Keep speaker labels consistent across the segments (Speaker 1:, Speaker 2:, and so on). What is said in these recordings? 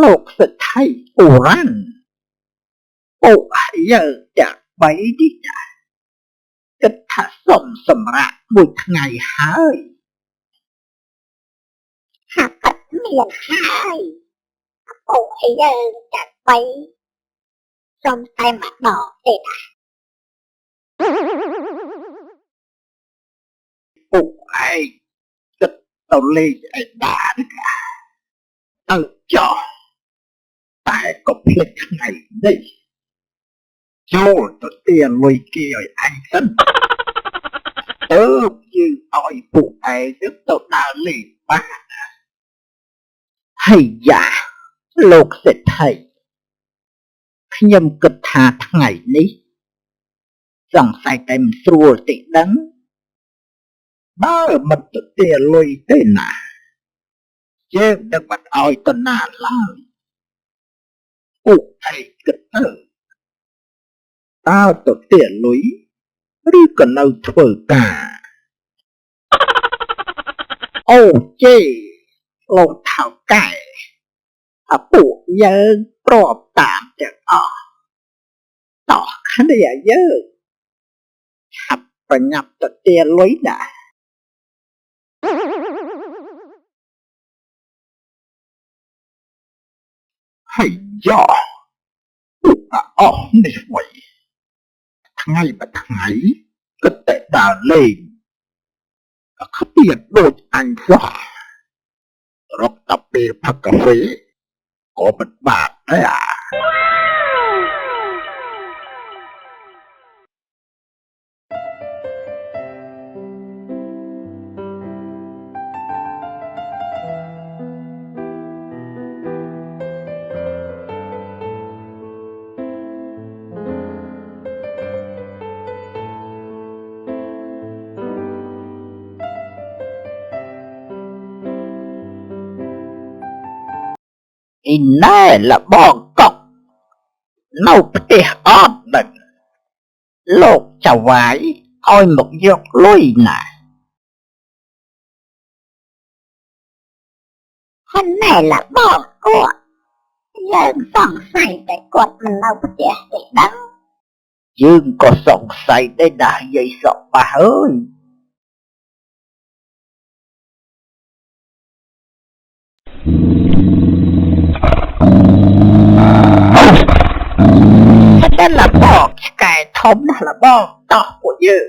Speaker 1: លោកសិទ្ធិអូរ៉ាន់ពួកយើងចាក់បីនេះគិតថាសុំសម្រាប់មួយថ្ងៃហើយ
Speaker 2: ហាក់ពិតមានហើយពួកយើងចាក់បីសុំតែម្ដងទេណា
Speaker 1: ពួកឯងគិតទៅលេងឯណាទៅចោះតែក៏ភ្លេចថ្ងៃនេះចូលទៅទានលុយគេឲ្យអញសិនយើងឲ្យពួកឯងទៅដើរលេងបានហើយយ៉ាលោកសេដ្ឋីខ្ញុំគិតថាថ្ងៃនេះសង្ស័យតែមិនស្រួលតិចដឹងបើមិនទៅទានលុយទេណាយើងនឹងមិនឲ្យទៅណាឡើយពួកឯងគិតទៅតើទៅទានលុយឬក៏នៅធ្វើការអូជេលោកថៅកែពួកយើងប្របតាមទាំងអស់តោះគ្នាយើងឆាប់ប្រញាប់ទៅទានលុយដែរហើយយ៉ពួកអស់នេះវិញថ្ងៃមួយថ្ងៃគិតតែដើរលេងខ្ពៀតដូចអញសោះរកតែពេលផឹកកាហ្វេក៏មិនបានដែរអ៊ីណែលបងកុកនៅផ្ទះអត់ដឹងលោកចៅវាយឲ្យមកយកលុយណា
Speaker 2: ហ្នឹងណែละបងគាត់យើងសង្ស័យតែគាត់មិននៅផ្ទះទេដឹង
Speaker 1: យើងក៏សង្ស័យដែរណាយាយសក់ប៉ះអើយតែละបងឆ្កែធំណាស់ละបងតោះពួកយើង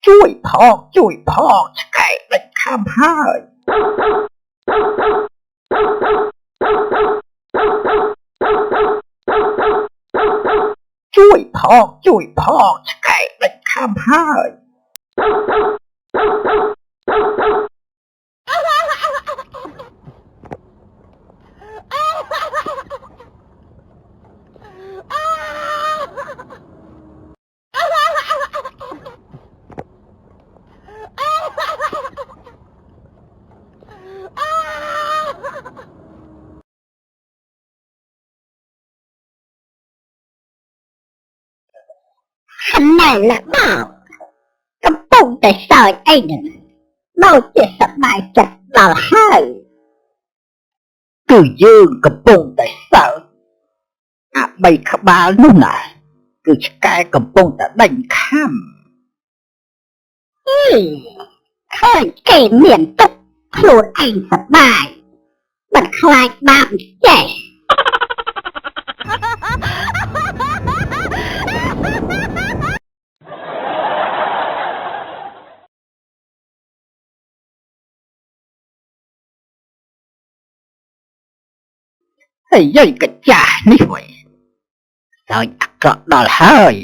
Speaker 1: ជួយផងឆ្កែដាច់ខាំហើយជួយផងឆ្កែដាច់ខាំហើយ
Speaker 2: ណែละបងកំពុងតែសើចអីហ្នឹងមកជាសប្បាយចិត្តដល់ហើយ
Speaker 1: គឺយើងកំពុងតែសើចអា3ក្បាលនោះណាគឺឆ្កែកំពុងតែដេញខាំ
Speaker 2: ឃើញគេមានទុកខ្លួនឯងសប្បាយមិនខ្លាចបាបចេះ
Speaker 1: ហើយយាយកចាស់នេះវិញសើចអាក្រក់ដល់ហើយ